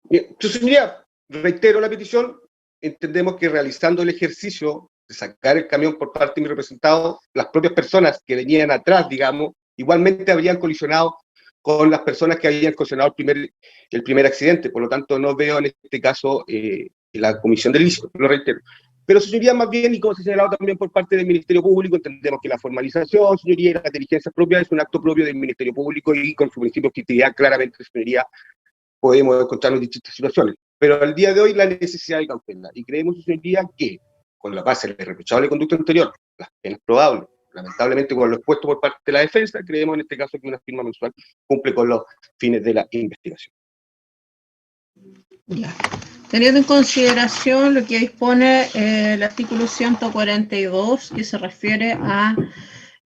Bien, yo señoría, reitero la petición. Entendemos que realizando el ejercicio de sacar el camión por parte de mi representado, las propias personas que venían atrás, digamos, igualmente habrían colisionado con las personas que habían ocasionado el primer accidente. Por lo tanto, no veo en este caso la comisión del ilícito, lo reitero. Pero, señoría, más bien, y como se ha señalado también por parte del Ministerio Público, entendemos que la formalización, señoría, y la diligencia propia es un acto propio del Ministerio Público y con su principio de objetividad, claramente, señoría, podemos encontrarnos en distintas situaciones. Pero al día de hoy, la necesidad de cautela. Y creemos, señoría, que con la base de la irreprochable conducta anterior, las penas probables, lamentablemente con lo expuesto por parte de la defensa, creemos en este caso que una firma mensual cumple con los fines de la investigación. Ya. Teniendo en consideración lo que dispone el artículo 142, que se refiere a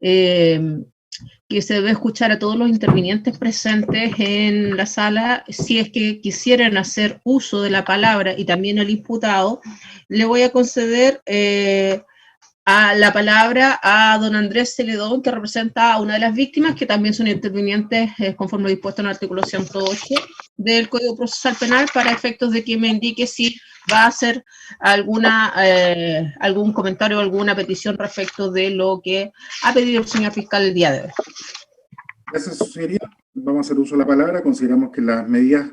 que se debe escuchar a todos los intervinientes presentes en la sala, si es que quisieran hacer uso de la palabra y también el imputado, le voy a conceder a la palabra a don Andrés Celedón, que representa a una de las víctimas, que también son intervinientes conforme dispuesto en el artículo 108 del Código Procesal Penal, para efectos de que me indique si va a hacer algún comentario o alguna petición respecto de lo que ha pedido el señor fiscal el día de hoy. Gracias, señoría. Vamos a hacer uso de la palabra. Consideramos que las medidas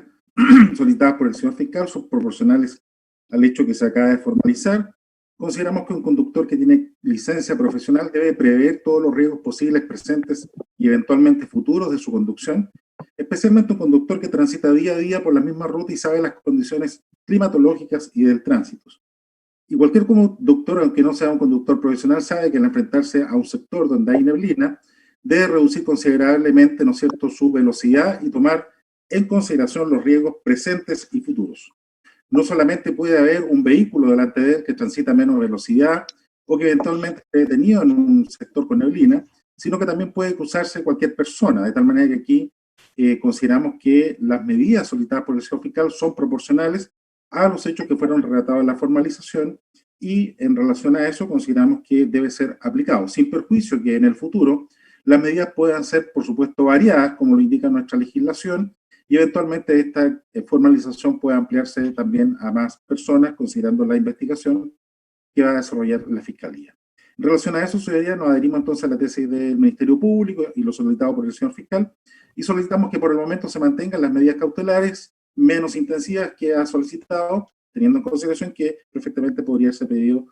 solicitadas por el señor fiscal son proporcionales al hecho que se acaba de formalizar. Consideramos que un conductor que tiene licencia profesional debe prever todos los riesgos posibles, presentes y eventualmente futuros de su conducción, especialmente un conductor que transita día a día por la misma ruta y sabe las condiciones climatológicas y del tránsito. Y cualquier conductor, aunque no sea un conductor profesional, sabe que al enfrentarse a un sector donde hay neblina, debe reducir considerablemente, ¿no es cierto?, su velocidad y tomar en consideración los riesgos presentes y futuros. No solamente puede haber un vehículo delante de él que transita a menos velocidad o que eventualmente esté detenido en un sector con neblina, sino que también puede cruzarse cualquier persona, de tal manera que aquí consideramos que las medidas solicitadas por el señor fiscal son proporcionales a los hechos que fueron relatados en la formalización y en relación a eso consideramos que debe ser aplicado, sin perjuicio que en el futuro las medidas puedan ser, por supuesto, variadas, como lo indica nuestra legislación, y eventualmente esta formalización puede ampliarse también a más personas, considerando la investigación que va a desarrollar la Fiscalía. En relación a eso, señoría, nos adherimos entonces a la tesis del Ministerio Público y lo solicitado por el señor fiscal, y solicitamos que por el momento se mantengan las medidas cautelares menos intensivas que ha solicitado, teniendo en consideración que perfectamente podría ser pedido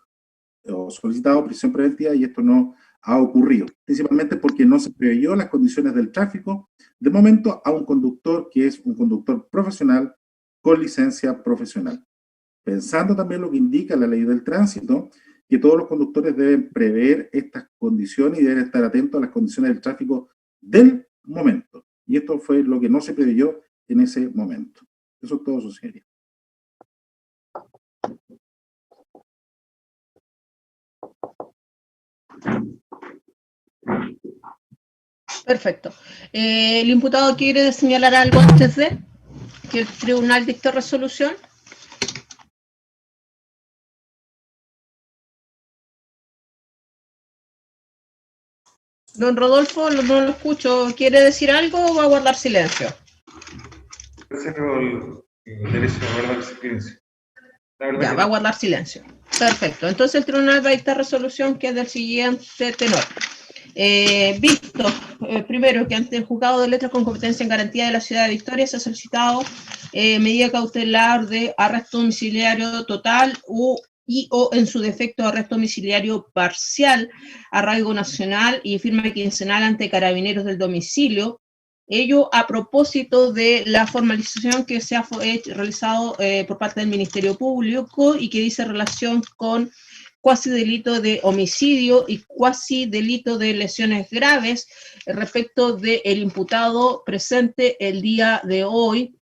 o solicitado prisión preventiva, y esto no ha ocurrido, principalmente porque no se preveyó las condiciones del tráfico, de momento a un conductor que es un conductor profesional con licencia profesional. Pensando también lo que indica la ley del tránsito, que todos los conductores deben prever estas condiciones y deben estar atentos a las condiciones del tráfico del momento. Y esto fue lo que no se preveyó en ese momento. Eso es todo, su señoría. Perfecto. ¿El imputado quiere señalar algo antes de que el tribunal dicte resolución? Don Rodolfo, no lo escucho. ¿Quiere decir algo o va a guardar silencio? Reservo el derecho a guardar silencio. Ya, va a guardar silencio. Perfecto. Entonces el tribunal va a dictar resolución que es del siguiente tenor. Visto, primero, que ante el juzgado de letras con competencia en garantía de la ciudad de Victoria se ha solicitado medida cautelar de arresto domiciliario total o en su defecto arresto domiciliario parcial, arraigo nacional y firma quincenal ante carabineros del domicilio. Ello a propósito de la formalización que se ha realizado por parte del Ministerio Público y que dice relación con cuasi delito de homicidio y cuasi delito de lesiones graves respecto del imputado presente el día de hoy,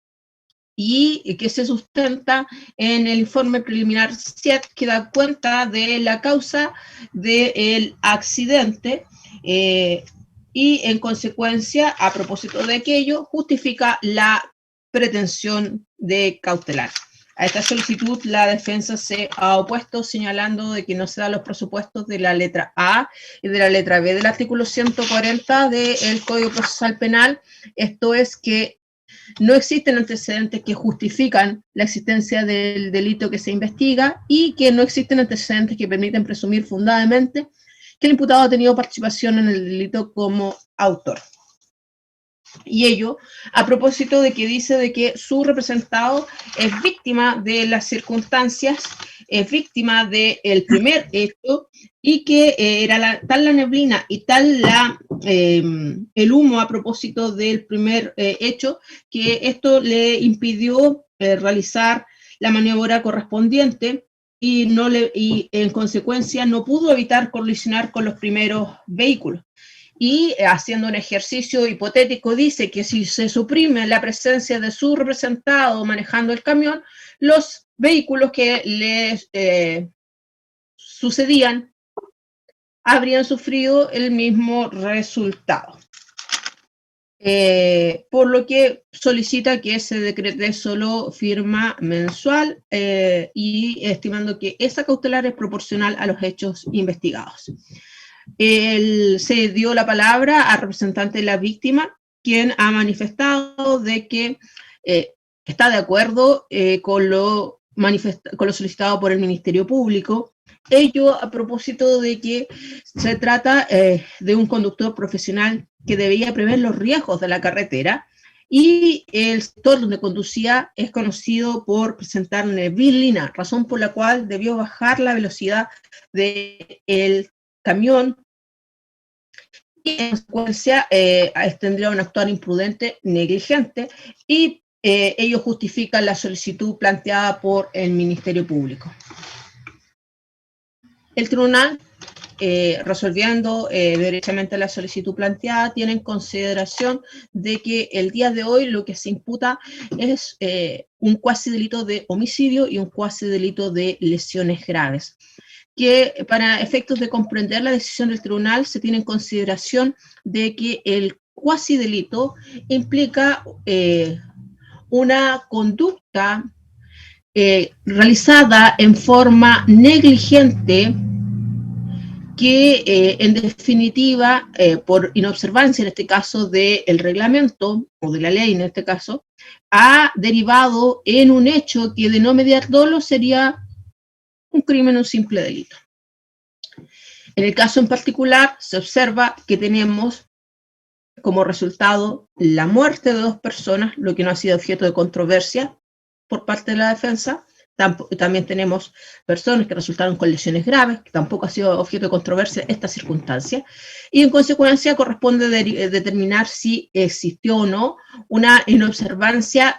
y que se sustenta en el informe preliminar 7 que da cuenta de la causa del accidente y en consecuencia, a propósito de aquello, justifica la pretensión de cautelar. A esta solicitud la defensa se ha opuesto señalando de que no se dan los presupuestos de la letra A y de la letra B del artículo 140 del Código Procesal Penal, esto es que no existen antecedentes que justifican la existencia del delito que se investiga y que no existen antecedentes que permiten presumir fundadamente que el imputado ha tenido participación en el delito como autor. Y ello a propósito de que dice de que su representado es víctima de las circunstancias, es víctima del primer hecho y que era tal la neblina y tal el humo a propósito del primer hecho que esto le impidió realizar la maniobra correspondiente y en consecuencia no pudo evitar colisionar con los primeros vehículos. Y haciendo un ejercicio hipotético dice que si se suprime la presencia de su representado manejando el camión, los vehículos que le sucedían habrían sufrido el mismo resultado. Por lo que solicita que se decrete solo firma mensual y estimando que esa cautelar es proporcional a los hechos investigados. Se dio la palabra al representante de la víctima, quien ha manifestado de que está de acuerdo con lo solicitado por el Ministerio Público, ello a propósito de que se trata de un conductor profesional que debía prever los riesgos de la carretera y el sector donde conducía es conocido por presentar neblina, razón por la cual debió bajar la velocidad del camión y en consecuencia tendría un actuar imprudente, negligente, y ello justifica la solicitud planteada por el Ministerio Público. El tribunal, resolviendo derechamente la solicitud planteada, tiene en consideración de que el día de hoy lo que se imputa es un cuasi delito de homicidio y un cuasi delito de lesiones graves, que para efectos de comprender la decisión del tribunal se tiene en consideración de que el cuasi delito implica una conducta realizada en forma negligente que en definitiva, por inobservancia en este caso del reglamento, o de la ley en este caso, ha derivado en un hecho que de no mediar dolo sería un crimen o un simple delito. En el caso en particular se observa que tenemos como resultado la muerte de 2 personas, lo que no ha sido objeto de controversia por parte de la defensa, También tenemos personas que resultaron con lesiones graves, que tampoco ha sido objeto de controversia esta circunstancia, y en consecuencia corresponde determinar si existió o no una inobservancia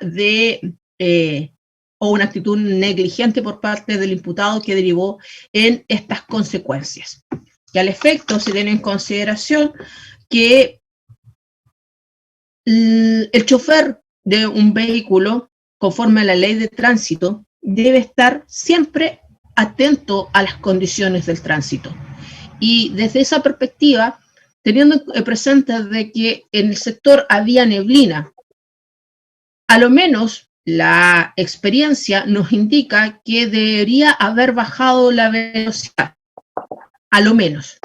o una actitud negligente por parte del imputado que derivó en estas consecuencias. Y al efecto se tiene en consideración que el chofer de un vehículo, conforme a la ley de tránsito, debe estar siempre atento a las condiciones del tránsito. Y desde esa perspectiva, teniendo presente de que en el sector había neblina, a lo menos la experiencia nos indica que debería haber bajado la velocidad, a lo menos.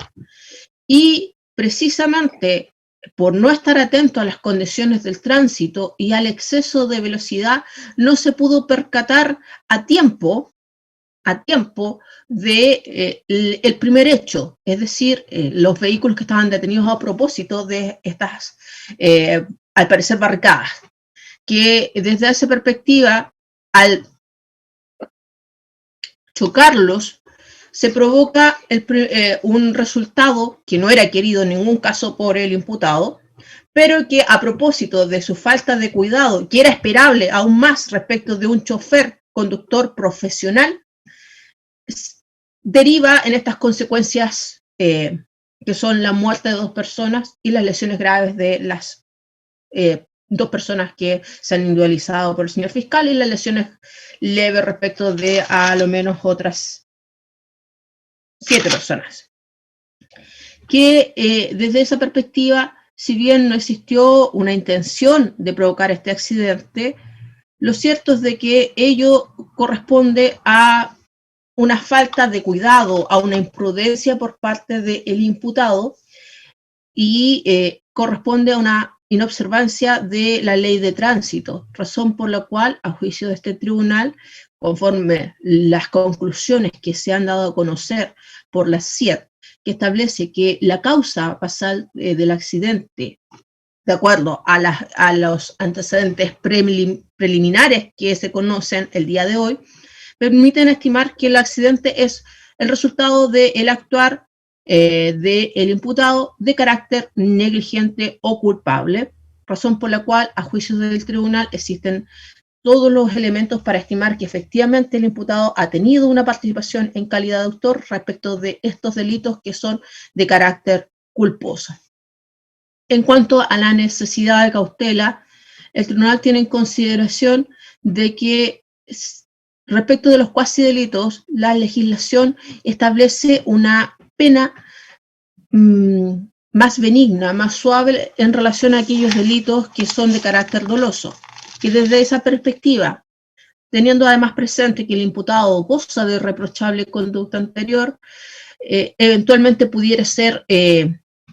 Y precisamente por no estar atento a las condiciones del tránsito y al exceso de velocidad, no se pudo percatar a tiempo de el primer hecho, es decir, los vehículos que estaban detenidos a propósito de estas, al parecer, barricadas, que desde esa perspectiva, al chocarlos, se provoca un resultado que no era querido en ningún caso por el imputado, pero que a propósito de su falta de cuidado, que era esperable aún más respecto de un chofer conductor profesional, deriva en estas consecuencias que son la muerte de 2 personas y las lesiones graves de las 2 personas que se han individualizado por el señor fiscal y las lesiones leves respecto de a lo menos otras 7 personas. Que desde esa perspectiva, si bien no existió una intención de provocar este accidente, lo cierto es de que ello corresponde a una falta de cuidado, a una imprudencia por parte del imputado y corresponde a una inobservancia de la ley de tránsito, razón por la cual, a juicio de este tribunal, conforme las conclusiones que se han dado a conocer por la CIET, que establece que la causa basal del accidente, de acuerdo a los antecedentes preliminares que se conocen el día de hoy, permiten estimar que el accidente es el resultado del actuar del imputado de carácter negligente o culpable, razón por la cual, a juicio del tribunal, existen todos los elementos para estimar que efectivamente el imputado ha tenido una participación en calidad de autor respecto de estos delitos que son de carácter culposo. En cuanto a la necesidad de cautela, el tribunal tiene en consideración de que respecto de los cuasi delitos, la legislación establece una pena más benigna, más suave en relación a aquellos delitos que son de carácter doloso. Y desde esa perspectiva, teniendo además presente que el imputado goza de irreprochable conducta anterior, eventualmente pudiera ser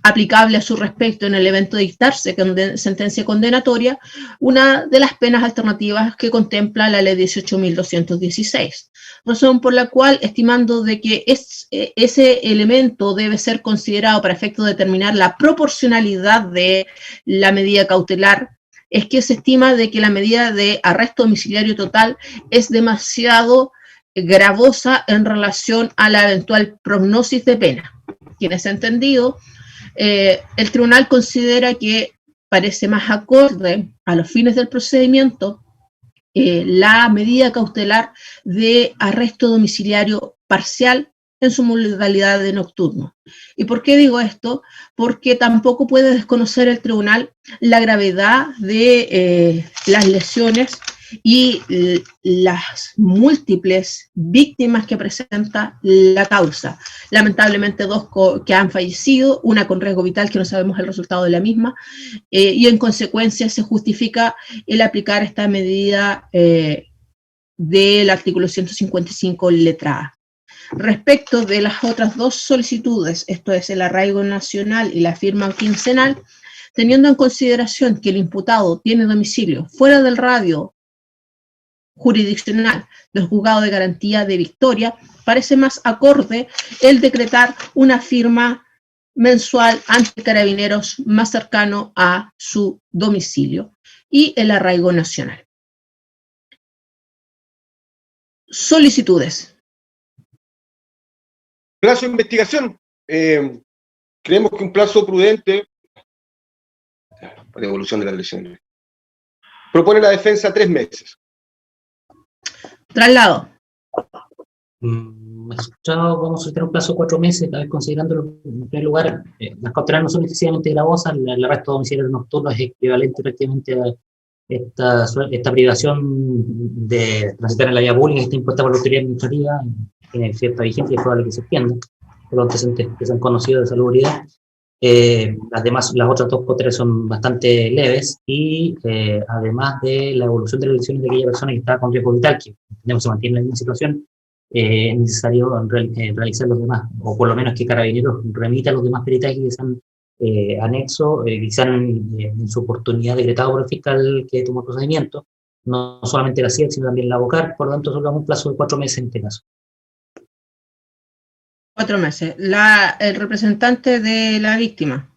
aplicable a su respecto en el evento de dictarse sentencia condenatoria, una de las penas alternativas que contempla la ley 18.216, razón por la cual, estimando de que ese elemento debe ser considerado para efecto de determinar la proporcionalidad de la medida cautelar, es que se estima de que la medida de arresto domiciliario total es demasiado gravosa en relación a la eventual prognosis de pena. Y en ese entendido, el tribunal considera que parece más acorde a los fines del procedimiento la medida cautelar de arresto domiciliario parcial en su modalidad de nocturno. ¿Y por qué digo esto? Porque tampoco puede desconocer el tribunal la gravedad de las lesiones y las múltiples víctimas que presenta la causa. Lamentablemente 2 que han fallecido, una con riesgo vital que no sabemos el resultado de la misma, y en consecuencia se justifica el aplicar esta medida del artículo 155 letra A. Respecto de las otras 2 solicitudes, esto es el arraigo nacional y la firma quincenal, teniendo en consideración que el imputado tiene domicilio fuera del radio jurisdiccional del juzgado de garantía de Victoria, parece más acorde el decretar una firma mensual ante Carabineros más cercano a su domicilio y el arraigo nacional. solicitudes. Plazo de investigación. Creemos que un plazo prudente para evolución de las lesiones. Propone la defensa 3 meses. Traslado. Magistrado, vamos a solicitar un plazo de 4 meses, tal vez considerando en primer lugar, las cautelares no son excesivamente gravosas, el arresto domiciliario nocturno es equivalente prácticamente a esta privación de transitar en la vía pública, está impuesta por la autoridad administrativa, tiene cierta vigencia y es probable que se extienda, por los antecedentes que se han conocido de salubridad. Además, las otras 2 cautelares son bastante leves y además de la evolución de las lesiones de aquella persona que está con riesgo vital, que entendemos se mantiene en la misma situación, es necesario realizar los demás, o por lo menos que Carabineros remita los demás peritajes que se han anexo, que se han en su oportunidad decretado por el fiscal que tomó el procedimiento, no solamente la CIED, sino también la BOCAR, por lo tanto, solo un plazo de 4 meses en este caso. 4 meses. El representante de la víctima.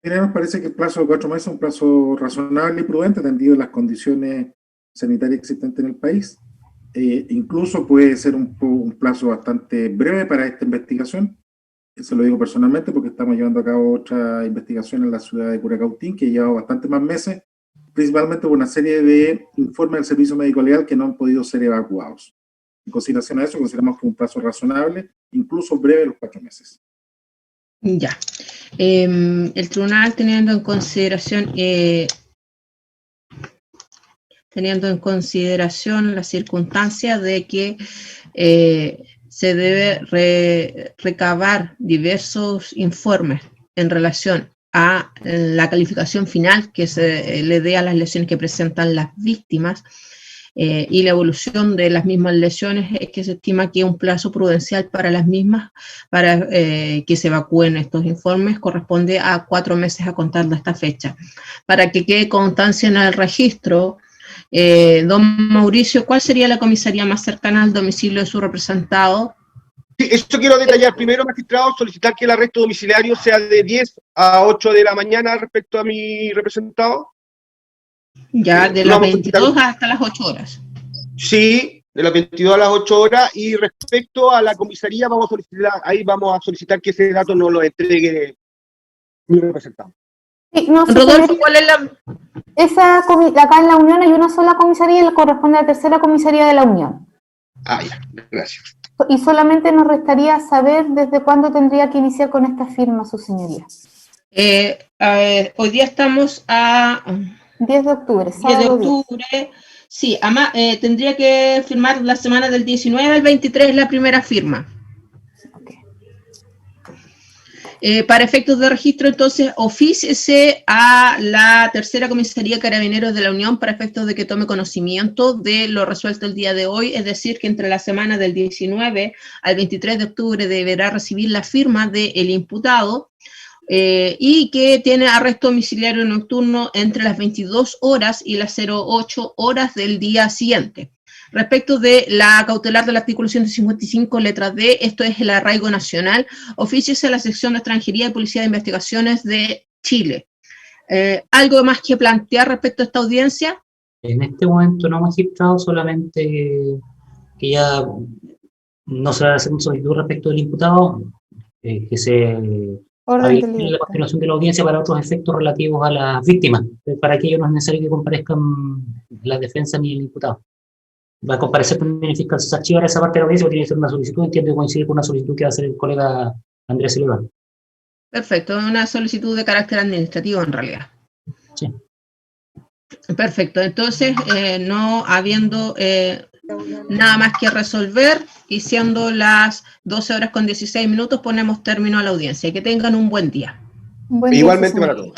Mira, nos parece que el plazo de 4 meses es un plazo razonable y prudente, atendido las condiciones sanitarias existentes en el país. Incluso puede ser un plazo bastante breve para esta investigación. Eso lo digo personalmente porque estamos llevando a cabo otra investigación en la ciudad de Curacautín que lleva bastante más meses, principalmente por una serie de informes del Servicio Médico Legal que no han podido ser evacuados. En consideración a eso, consideramos que un plazo razonable, incluso breve, los 4 meses. Ya. El tribunal, teniendo en consideración la circunstancia de que se debe recabar diversos informes en relación a la calificación final que se le dé a las lesiones que presentan las víctimas y la evolución de las mismas lesiones, es que se estima que un plazo prudencial para las mismas, para que se evacúen estos informes, corresponde a 4 meses a contar de esta fecha. Para que quede constancia en el registro, don Mauricio, ¿cuál sería la comisaría más cercana al domicilio de su representado? Sí, esto quiero detallar primero, magistrado, solicitar que el arresto domiciliario sea de 10 a 8 de la mañana respecto a mi representado. Ya, de las 22 hasta las 8 horas. Sí, de las 22 a las 8 horas, y respecto a la comisaría vamos a solicitar que ese dato no lo entregue mi representado. Sí, no, Rodolfo, ¿cuál es la...? Acá en la Unión hay una sola comisaría y le corresponde a la tercera comisaría de la Unión. Ah, ya, gracias. Y solamente nos restaría saber desde cuándo tendría que iniciar con esta firma, su señoría. Hoy día estamos a 10 de octubre, 10 de sábado octubre. Sí, además tendría que firmar la semana del 19 al 23 la primera firma. Okay. Para efectos de registro, entonces, ofíciese a la tercera comisaría Carabineros de la Unión para efectos de que tome conocimiento de lo resuelto el día de hoy, es decir, que entre la semana del 19 al 23 de octubre deberá recibir la firma del imputado y que tiene arresto domiciliario nocturno entre las 22 horas y las 08 horas del día siguiente. Respecto de la cautelar del artículo 155, letra D, esto es el arraigo nacional, ofíciese a la sección de extranjería y policía de investigaciones de Chile. ¿Algo más que plantear respecto a esta audiencia? En este momento no, magistrado, solamente que ya no se va a hacer una solicitud respecto del imputado, que se habilite la continuación de la audiencia para otros efectos relativos a las víctimas. Para aquello no es necesario que comparezcan la defensa ni el imputado. Va a comparecer también el fiscal César Chivar, esa parte de la audiencia, porque tiene que ser una solicitud, entiendo que coincide con una solicitud que va a hacer el colega Andrés Silván. Perfecto, una solicitud de carácter administrativo en realidad. Sí. Perfecto, entonces no habiendo nada más que resolver y siendo las 12 horas con 16 minutos ponemos término a la audiencia. Que tengan un buen día. Igualmente para todos.